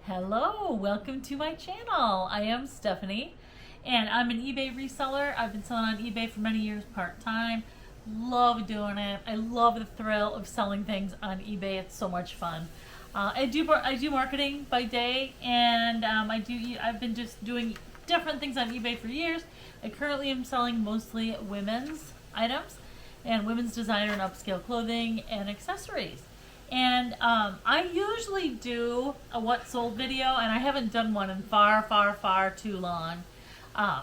Hello, welcome to my channel. I am Stephanie and I'm an eBay reseller. I've been selling on eBay for many years part-time. Love doing it. I love the thrill of selling things on eBay. It's so much fun. I do marketing by day, and I've been just doing different things on eBay for years. I currently am selling mostly women's items and women's designer and upscale clothing and accessories. And I usually do a what sold video, and I haven't done one in far too long.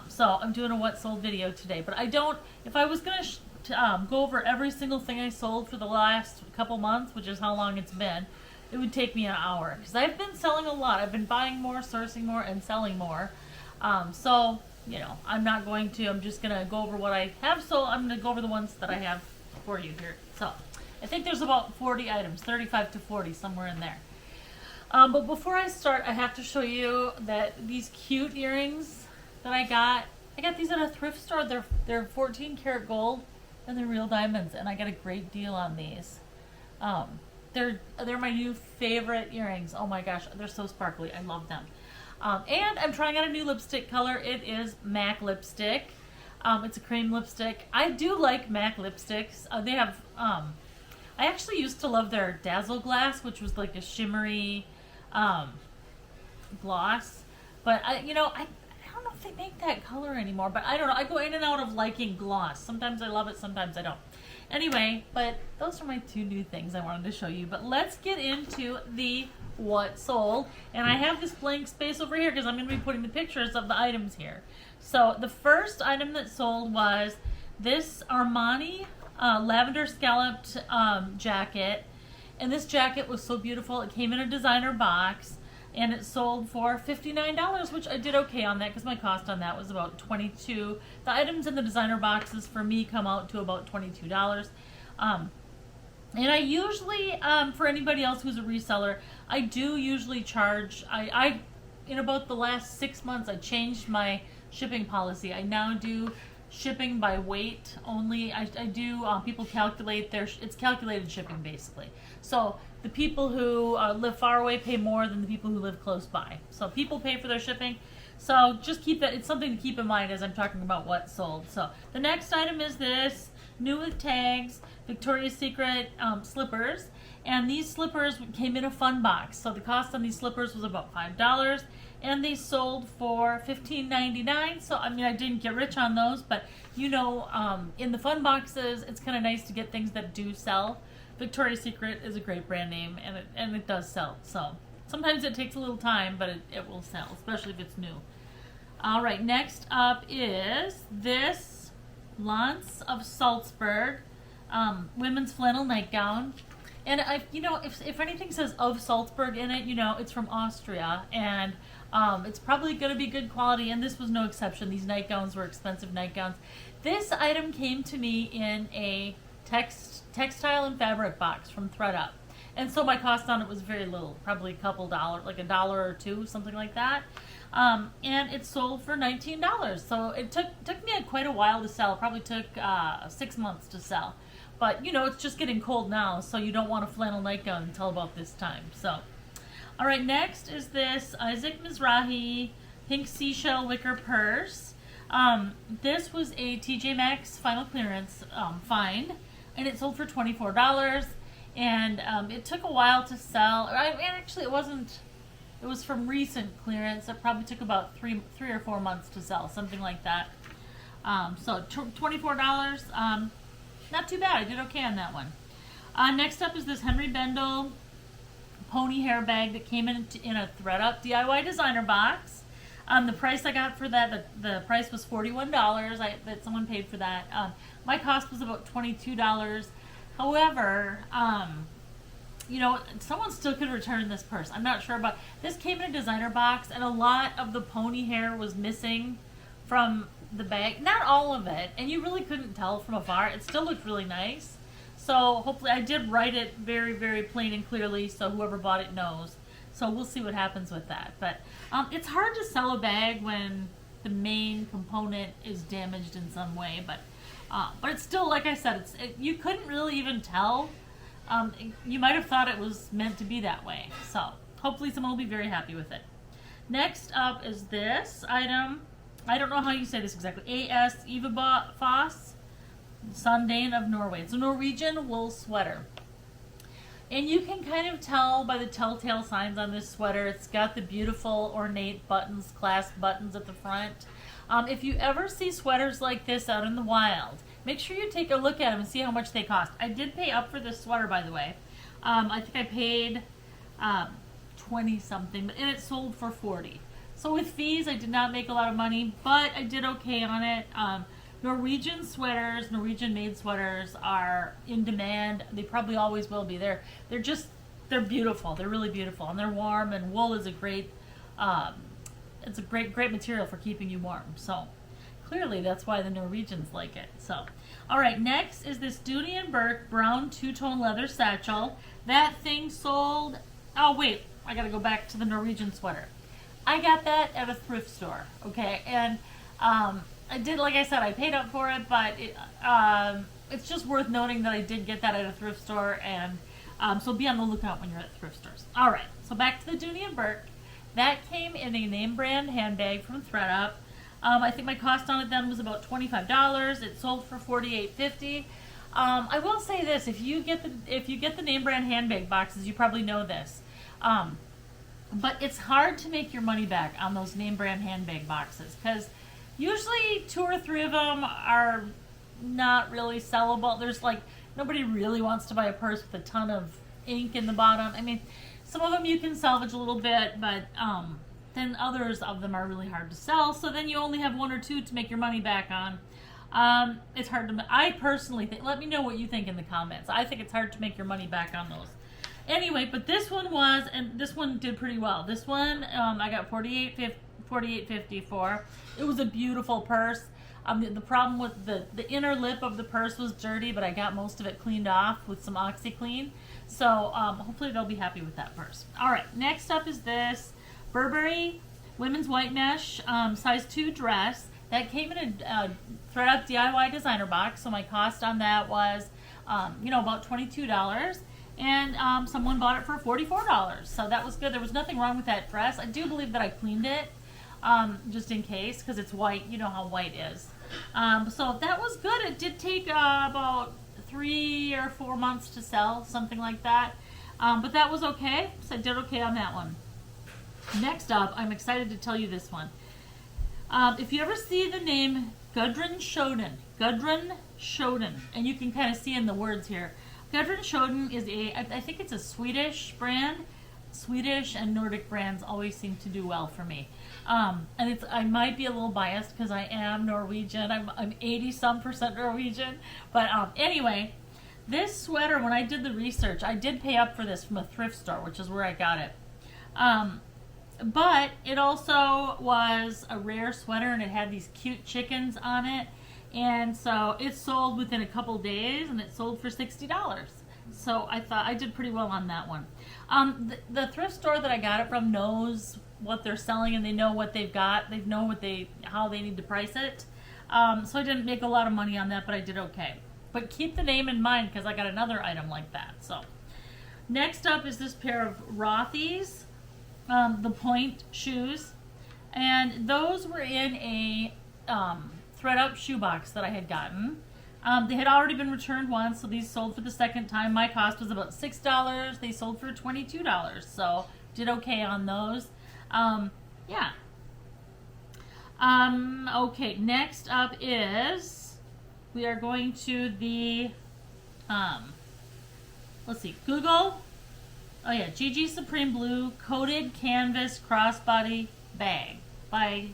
So I'm doing a what sold video today. But I don't, if I was going to go over every single thing I sold for the last couple months, which is how long it's been, it would take me an hour. Because I've been selling a lot. I've been buying more, sourcing more, and selling more. So, you know, I'm not going to, I'm just going to go over what I have sold. I'm going to go over the ones that I have for you here. So I think there's about 40 items, 35 to 40, somewhere in there. But before I start, I have to show you that these cute earrings that I got these at a thrift store. They're 14 karat gold and they're real diamonds, and I got a great deal on these. They're my new favorite earrings. Oh my gosh, they're so sparkly. I love them. And I'm trying out a new lipstick color. It is MAC lipstick. It's a cream lipstick. I do like MAC lipsticks. They have I actually used to love their Dazzle Glass, which was like a shimmery gloss. But I don't know if they make that color anymore. But I don't know. I go in and out of liking gloss. Sometimes I love it, sometimes I don't. Anyway, but those are my two new things I wanted to show you. But let's get into the what sold. And I have this blank space over here because I'm going to be putting the pictures of the items here. So the first item that sold was this Armani lavender scalloped jacket, and this jacket was so beautiful. It came in a designer box, and it sold for $59, which I did okay on that because my cost on that was about $22. The items in the designer boxes for me come out to about $22. And I usually, for anybody else who's a reseller, I do usually charge, I in about the last 6 months, I changed my shipping policy. I now do shipping by weight only. I do, people calculate it's calculated shipping basically. So the people who live far away pay more than the people who live close by. So people pay for their shipping. So just keep that, it's something to keep in mind as I'm talking about what sold. So the next item is this, new with tags, Victoria's Secret slippers. And these slippers came in a fun box. So the cost on these slippers was about $5. And they sold for $15.99. So, I mean, I didn't get rich on those, but, you know, in the fun boxes, it's kind of nice to get things that do sell. Victoria's Secret is a great brand name, and it does sell. So, sometimes it takes a little time, but it will sell, especially if it's new. All right, next up is this Lance of Salzburg women's flannel nightgown. And if anything says of Salzburg in it, you know, it's from Austria, and it's probably going to be good quality, and this was no exception. These nightgowns were expensive nightgowns. This item came to me in a textile and fabric box from ThreadUp, and so my cost on it was very little, probably a couple dollars, like $1 or $2, something like that. And it sold for $19. So it took me quite a while to sell. It probably took 6 months to sell. But, you know, it's just getting cold now, so you don't want a flannel nightgown until about this time. So, all right, next is this Isaac Mizrahi pink seashell wicker purse. This was a TJ Maxx final clearance find, and it sold for $24. And it took a while to sell. Actually, it wasn't. It was from recent clearance. It probably took about three or 4 months to sell, something like that. So $24. Not too bad. I did okay on that one. Next up is this Henry Bendel pony hair bag that came in a ThreadUp DIY designer box. The price I got for that, the price was $41. That someone paid for that. My cost was about $22. However, you know, someone still could return this purse. I'm not sure about. This came in a designer box, and a lot of the pony hair was missing from the bag. Not all of it, and you really couldn't tell from afar. It still looked really nice. So hopefully, I did write it very, very plain and clearly, so whoever bought it knows. So we'll see what happens with that. But it's hard to sell a bag when the main component is damaged in some way. But it's still, like I said, you couldn't really even tell. You might have thought it was meant to be that way. So hopefully someone will be very happy with it. Next up is this item. I don't know how you say this exactly. A.S. Ivafoss Sundane of Norway. It's a Norwegian wool sweater. And you can kind of tell by the telltale signs on this sweater. It's got the beautiful ornate buttons, clasp buttons at the front. If you ever see sweaters like this out in the wild, make sure you take a look at them and see how much they cost. I did pay up for this sweater, by the way. I think I paid 20 something, and it sold for 40. So with fees, I did not make a lot of money, but I did okay on it. Norwegian sweaters, Norwegian made sweaters are in demand. They probably always will be. They're beautiful. They're really beautiful, and they're warm. And wool is a great, it's a great material for keeping you warm. So clearly, that's why the Norwegians like it. So, all right. Next is this Dooney Bourke brown two-tone leather satchel. That thing sold. Oh wait, I gotta go back to the Norwegian sweater. I got that at a thrift store. Okay, and I did, like I said, I paid up for it, but it's just worth noting that I did get that at a thrift store, and so be on the lookout when you're at thrift stores. All right, so back to the Dooney Bourke. That came in a name brand handbag from ThredUp. I think my cost on it then was about $25. It sold for $48.50. I will say this: if you get the name brand handbag boxes, you probably know this. But it's hard to make your money back on those name brand handbag boxes because usually 2 or 3 of them are not really sellable. There's like, nobody really wants to buy a purse with a ton of ink in the bottom. I mean, some of them you can salvage a little bit, but then others of them are really hard to sell. So then you only have 1 or 2 to make your money back on. It's hard to, I personally think, let me know what you think in the comments. I think it's hard to make your money back on those. Anyway, but this one was, and this one did pretty well. This one, I got $48.50 for. It was a beautiful purse. The problem with the inner lip of the purse was dirty, but I got most of it cleaned off with some OxyClean. So hopefully they'll be happy with that purse. All right, next up is this Burberry women's white mesh size 2 dress. That came in a ThredUp DIY designer box, so my cost on that was, about $22. And someone bought it for $44. So that was good. There was nothing wrong with that dress. I do believe that I cleaned it, just in case, because it's white. You know how white is. So that was good. It did take about 3 or 4 months to sell, something like that. But that was okay. So I did okay on that one. Next up, I'm excited to tell you this one. If you ever see the name Gudrun Sjoden, and you can kind of see in the words here, Gudrun Sjoden is I think it's a Swedish brand. Swedish and Nordic brands always seem to do well for me. And I might be a little biased because I am Norwegian. I'm 80-some% Norwegian. But anyway, this sweater, when I did the research, I did pay up for this from a thrift store, which is where I got it. But it also was a rare sweater, and it had these cute chickens on it. And so it sold within a couple days, and it sold for $60. So I thought I did pretty well on that one. The thrift store that I got it from knows what they're selling, and they know what they've got. They know how they need to price it. So I didn't make a lot of money on that, but I did okay. But keep the name in mind because I got another item like that. So next up is this pair of Rothy's, the point shoes, and those were in a ThredUp shoebox that I had gotten. They had already been returned once, so these sold for the second time. My cost was about $6. They sold for $22, so did okay on those. Yeah. Okay, next up is, we are going to the, let's see, Google. Oh yeah, GG Supreme Blue Coated Canvas Crossbody Bag by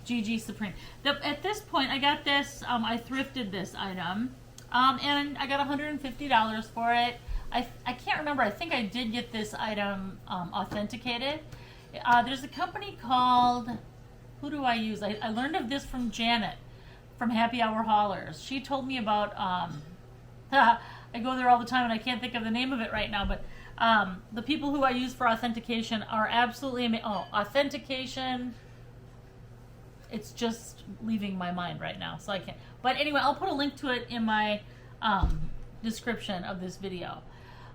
GG Supreme. At this point, I got this, I thrifted this item, and I got $150 for it. I can't remember, I think I did get this item authenticated. There's a company called, who do I use? I learned of this from Janet from Happy Hour Haulers. She told me about, I go there all the time and I can't think of the name of it right now, but the people who I use for authentication are absolutely amazing. Oh, Authentication. It's just leaving my mind right now, so I can't. But anyway, I'll put a link to it in my description of this video.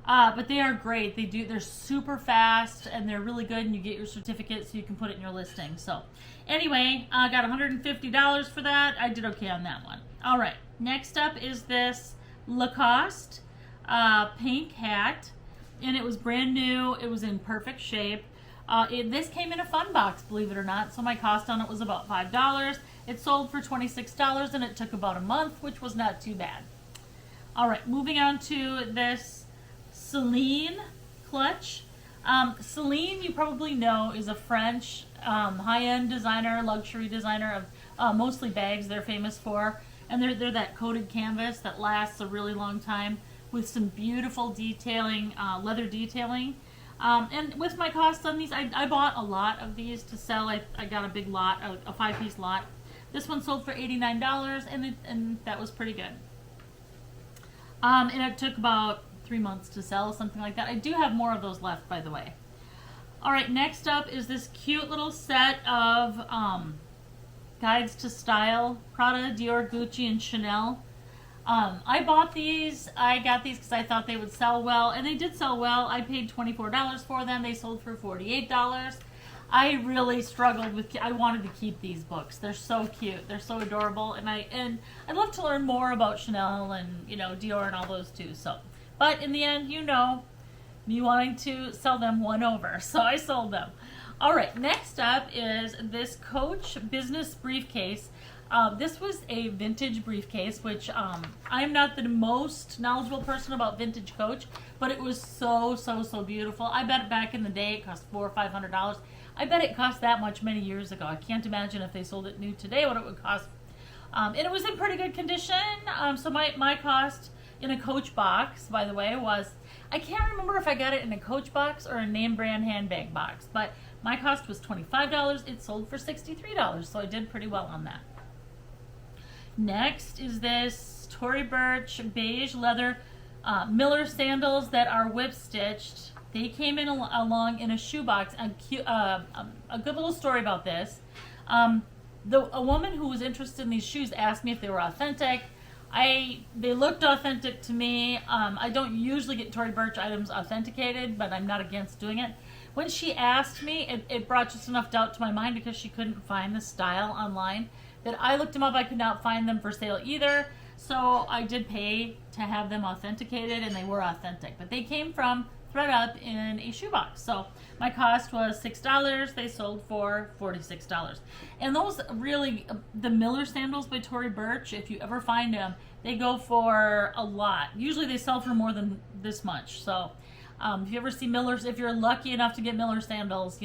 But they are great. They're super fast and they're really good, and you get your certificate so you can put it in your listing. So anyway, I got $150 for that. I did okay on that one. All right, next up is this Lacoste pink hat, and it was brand new. It was in perfect shape. This came in a fun box, believe it or not, so my cost on it was about $5. It sold for $26, and it took about a month, which was not too bad. All right, moving on to this Celine clutch. Celine, you probably know, is a French high-end designer, luxury designer of mostly bags they're famous for. And they're that coated canvas that lasts a really long time with some beautiful detailing, leather detailing. And with my costs on these, I bought a lot of these to sell. I got a big lot, a 5-piece lot. This one sold for $89, and that was pretty good. And it took about 3 months to sell, something like that. I do have more of those left, by the way. All right, next up is this cute little set of Guides to Style, Prada, Dior, Gucci, and Chanel. I bought these. I got these because I thought they would sell well, and they did sell well. I paid $24 for them. They sold for $48. I really struggled with. I wanted to keep these books. They're so cute. They're so adorable, and I'd love to learn more about Chanel and Dior and all those too. So, but in the end, me wanting to sell them won over, so I sold them. All right, next up is this Coach business briefcase. This was a vintage briefcase, which I'm not the most knowledgeable person about vintage Coach, but it was so beautiful. I bet back in the day it cost $400 or $500. I bet it cost that much many years ago. I can't imagine if they sold it new today what it would cost. And it was in pretty good condition. So my cost in a Coach box, by the way, was, I can't remember if I got it in a Coach box or a name brand handbag box, but my cost was $25. It sold for $63, so I did pretty well on that. Next is this Tory Burch beige leather Miller sandals that are whip stitched. They came in along in a shoebox. A good little story about this. A woman who was interested in these shoes asked me if they were authentic. They looked authentic to me. I don't usually get Tory Burch items authenticated, but I'm not against doing it. When she asked me, it brought just enough doubt to my mind because she couldn't find the style online that I looked them up. I could not find them for sale either. So I did pay to have them authenticated, and they were authentic. But they came from ThredUp in a shoebox. So my cost was $6. They sold for $46. And those really, the Miller sandals by Tory Burch, if you ever find them, they go for a lot. Usually they sell for more than this much. So if you ever see Miller's, if you're lucky enough to get Miller sandals,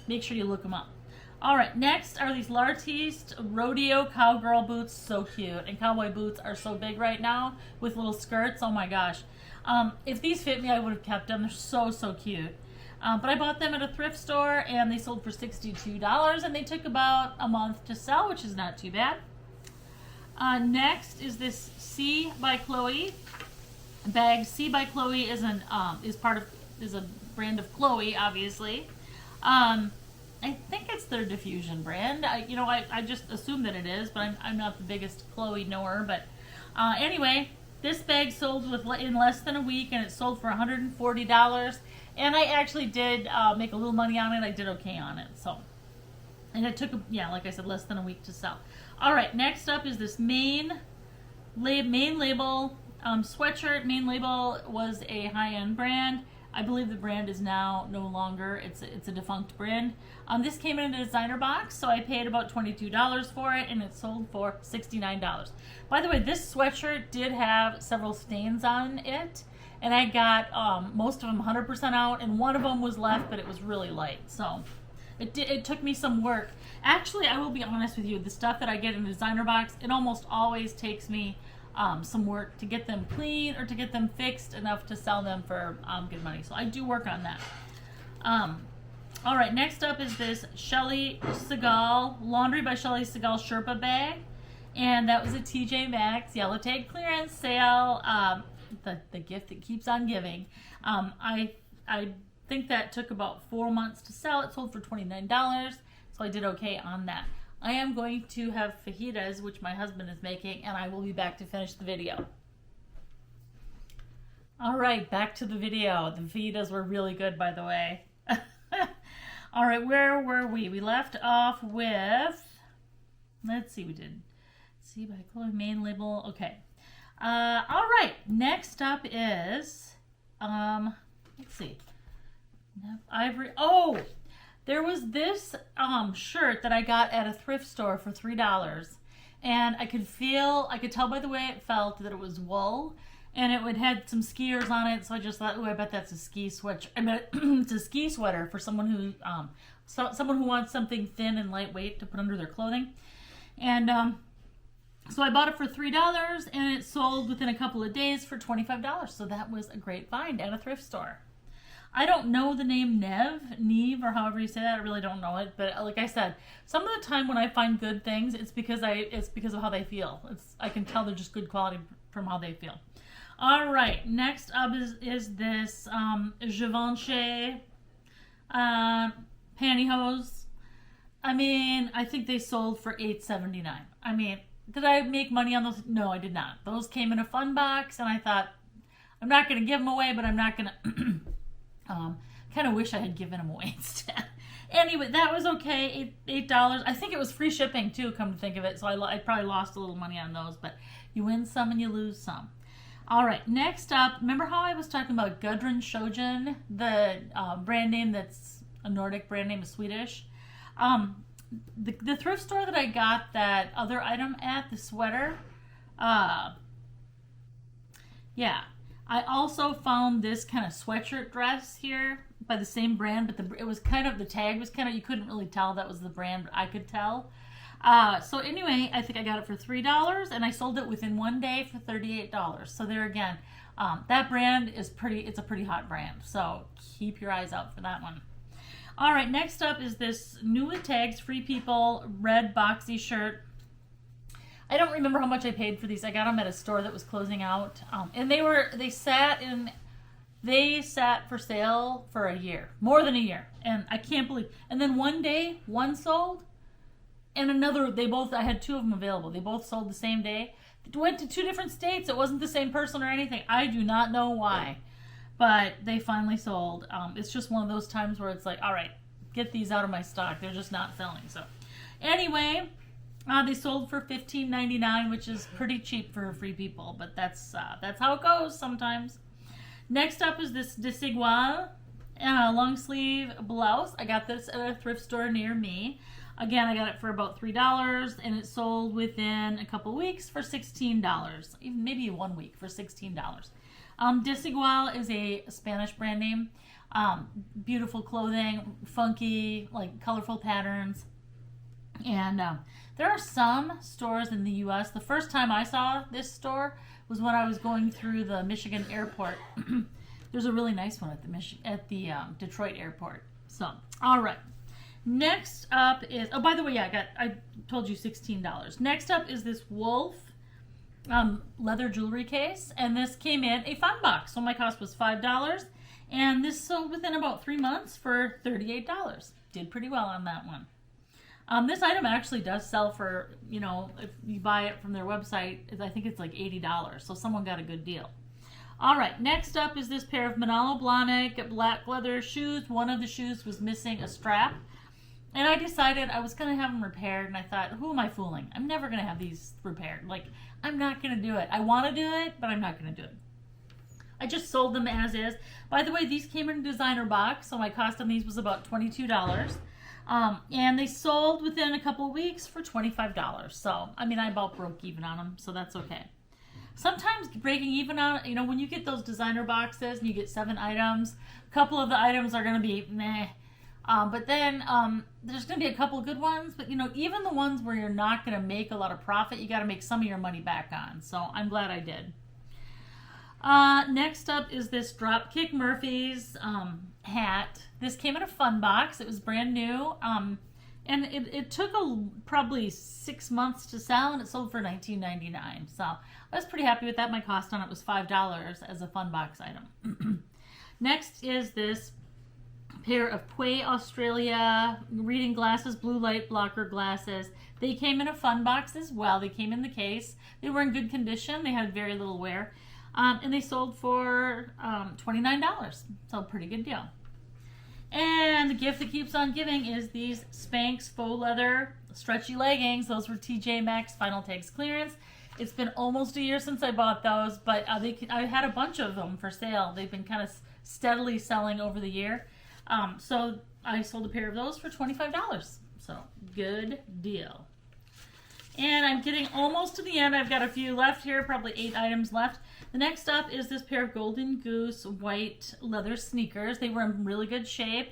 make sure you look them up. All right, next are these L'Artiste rodeo cowgirl boots. So cute. And cowboy boots are so big right now with little skirts. Oh my gosh. If these fit me, I would have kept them. They're so cute. But I bought them at a thrift store, and they sold for $62, and they took about a month to sell, which is not too bad. Next is this C by Chloe bag. C by Chloe is a brand of Chloe, obviously. I think it's their diffusion brand. I just assume that it is, but I'm not the biggest Chloe knower. But anyway, this bag sold in less than a week, and it sold for $140. And I actually did make a little money on it. I did okay on it. So, and it took, like I said, less than a week to sell. All right, next up is this Main Label sweatshirt. Main Label was a high-end brand. I believe the brand is now no longer. It's a defunct brand. This came in a designer box, so I paid about $22 for it, and it sold for $69. By the way, this sweatshirt did have several stains on it, and I got most of them 100% out, and one of them was left, but it was really light. So it took me some work. Actually, I will be honest with you, the stuff that I get in a designer box, it almost always takes me some work to get them clean or to get them fixed enough to sell them for good money. So I do work on that. All right, next up is this Shelley Segal, Laundry by Shelley Segal Sherpa bag. And that was a TJ Maxx Yellow Tag clearance sale. The gift that keeps on giving. I think that took about 4 months to sell. It sold for $29, so I did okay on that. I am going to have fajitas, which my husband is making, and I will be back to finish the video. All right, back to the video. The Vitas were really good, by the way. All right, where were we? We left off with, let's see, we did see by color, main label. Okay. All right, next up is, let's see. Ivory. Oh, there was this shirt that I got at a thrift store for $3. And I could tell by the way it felt that it was wool. And it had some skiers on it, so I just thought, oh, I bet that's a ski sweater. I mean, it's a ski sweater for someone who wants something thin and lightweight to put under their clothing. And so I bought it for $3, and it sold within a couple of days for $25. So that was a great find at a thrift store. I don't know the name Neve, or however you say that. I really don't know it. But like I said, some of the time when I find good things, it's because of how they feel. I can tell they're just good quality from how they feel. All right, next up is this Givenchy pantyhose. I mean, I think they sold for $8.79. I mean, did I make money on those? No, I did not. Those came in a fun box, and I thought, I'm not going to give them away, but I'm not going to... kind of wish I had given them away instead. Anyway, that was okay. $8. I think it was free shipping, too, come to think of it, so I probably lost a little money on those, but you win some and you lose some. All right, next up, remember how I was talking about Gudrun Sjoden, the brand name that's a Nordic brand name, is Swedish? The thrift store that I got that other item at, the sweater, yeah, I also found this kind of sweatshirt dress here by the same brand, but the tag was kind of, you couldn't really tell that was the brand, but I could tell. So anyway, I think I got it for $3, and I sold it within one day for $38. So there again, that brand is it's a pretty hot brand. So keep your eyes out for that one. All right, next up is this newly tagged Free People red boxy shirt. I don't remember how much I paid for these. I got them at a store that was closing out. And they sat for sale for a year, more than a year. And I can't believe, and then one day, one sold, and another, I had two of them available. They both sold the same day. They went to two different states. It wasn't the same person or anything. I do not know why, but they finally sold. It's just one of those times where it's like, all right, get these out of my stock. They're just not selling. So anyway, they sold for $15.99, which is pretty cheap for Free People, but that's how it goes sometimes. Next up is this Desigual long sleeve blouse. I got this at a thrift store near me. Again, I got it for about $3, and it sold within a couple weeks for $16, even maybe 1 week for $16. Desigual is a Spanish brand name. Beautiful clothing, funky, like colorful patterns. And there are some stores in the U.S. The first time I saw this store was when I was going through the Michigan airport. There's a really nice one at the Detroit airport. So, all right. Next up is, oh, by the way, I told you $16. Next up is this Wolf leather jewelry case, and this came in a fun box. So my cost was $5, and this sold within about 3 months for $38. Did pretty well on that one. This item actually does sell for, if you buy it from their website, I think it's like $80. So someone got a good deal. All right, next up is this pair of Manolo Blahnik black leather shoes. One of the shoes was missing a strap. And I decided I was going to have them repaired, and I thought, who am I fooling? I'm never going to have these repaired. Like, I'm not going to do it. I want to do it, but I'm not going to do it. I just sold them as is. By the way, these came in a designer box, so my cost on these was about $22. And they sold within a couple weeks for $25. So, I mean, I about broke even on them, so that's okay. Sometimes breaking even on, when you get those designer boxes and you get 7 items, a couple of the items are going to be meh. But then there's going to be a couple good ones. But, even the ones where you're not going to make a lot of profit, you got to make some of your money back on. So I'm glad I did. Next up is this Dropkick Murphys hat. This came in a fun box. It was brand new. And it took probably 6 months to sell, and it sold for $19.99. So I was pretty happy with that. My cost on it was $5 as a fun box item. Next is this pair of Puay Australia reading glasses, blue light blocker glasses. They came in a fun box as well. They came in the case. They were in good condition. They had very little wear. And they sold for $29. So pretty good deal. And the gift that keeps on giving is these Spanx faux leather stretchy leggings. Those were TJ Maxx Final Tags clearance. It's been almost a year since I bought those, but I had a bunch of them for sale. They've been kind of steadily selling over the year. So I sold a pair of those for $25. So good deal. And I'm getting almost to the end. I've got a few left here, probably 8 items left. The next up is this pair of Golden Goose white leather sneakers. They were in really good shape.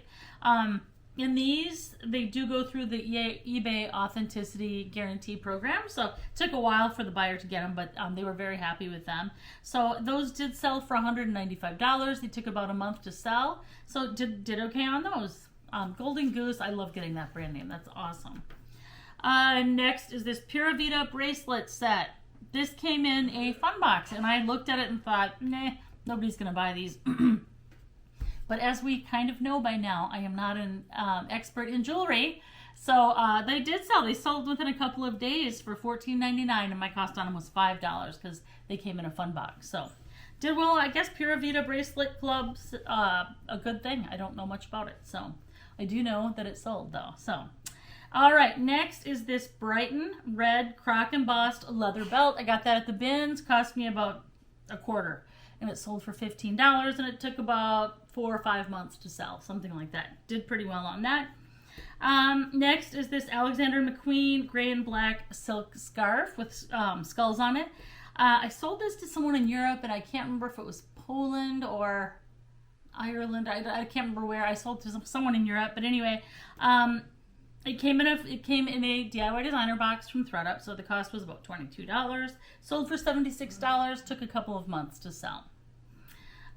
In these, they do go through the eBay Authenticity Guarantee program. So it took a while for the buyer to get them, but they were very happy with them. So those did sell for $195. They took about a month to sell. So did okay on those. Golden Goose, I love getting that brand name. That's awesome. Next is this Pura Vida bracelet set. This came in a fun box, and I looked at it and thought, nah, nobody's going to buy these. But as we kind of know by now, I am not an expert in jewelry. So they did sell. They sold within a couple of days for $14.99, and my cost on them was $5 because they came in a fun box. So did well. I guess Pura Vida bracelet club's a good thing. I don't know much about it. So I do know that it sold, though. So all right, next is this Brighton red croc embossed leather belt. I got that at the bins. Cost me about $25, and it sold for $15, and it took about 4 or 5 months to sell, something like that. Did pretty well on that. Next is this Alexander McQueen gray and black silk scarf with skulls on it. I sold this to someone in Europe, and I can't remember if it was Poland or Ireland. I can't remember where. I sold to someone in Europe, but anyway, it came in a DIY designer box from ThredUp, so the cost was about $22. Sold for $76. Took a couple of months to sell.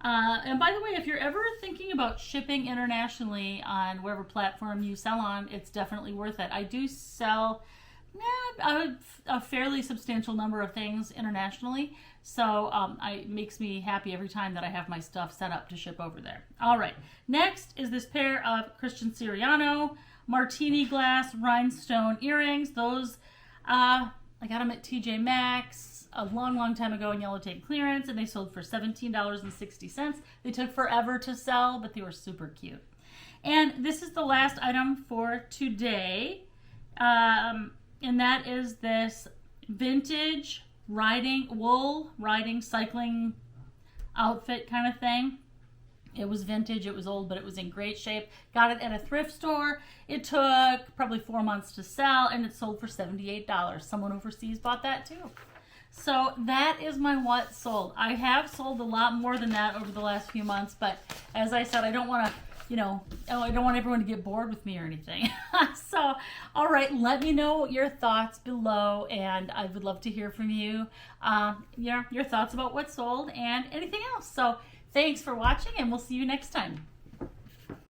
And by the way, if you're ever thinking about shipping internationally on whatever platform you sell on, it's definitely worth it. I do sell a fairly substantial number of things internationally, so it makes me happy every time that I have my stuff set up to ship over there. All right, next is this pair of Christian Siriano martini glass rhinestone earrings. Those I got them at TJ Maxx a long time ago in yellow tape clearance, and they sold for $17.60. They took forever to sell, but they were super cute. And this is the last item for today, and that is this vintage wool riding cycling outfit kind of thing. It was vintage, it was old, but it was in great shape. Got it at a thrift store. It took probably 4 months to sell, and it sold for $78. Someone overseas bought that too. So that is my what sold. I have sold a lot more than that over the last few months, but as I said, I don't want to, I don't want everyone to get bored with me or anything. So, all right, let me know your thoughts below, and I would love to hear from you, your thoughts about what sold and anything else. So thanks for watching, and we'll see you next time.